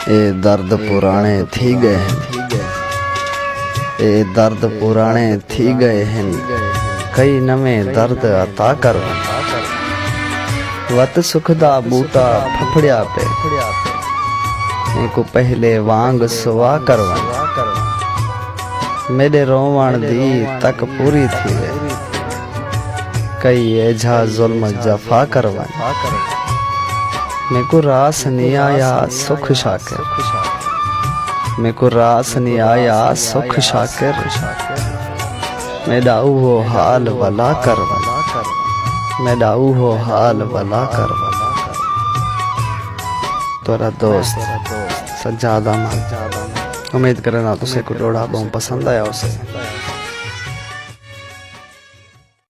ए दर्द पुराने थी गए हैं, ए दर्द पुराने थी गए हैं, कई नवे दर्द अता कर वत सुख दा बूटा फफड़िया पे को पहले वांग सुवा करवन मेरे रोवण दी तक पूरी थी वे कई एझा जुल्म जफा करवन मैं को रास नहीं आया सुख शाकिर, मैं को रास नहीं आया सुख शाकिर, मेरा वो हाल वला करवन, मेरा वो हाल वला करवन। तोरा दोस्त सज्जाद अहमद। उम्मीद करना तुसे को डोड़ा बहुत पसंद आया उसे।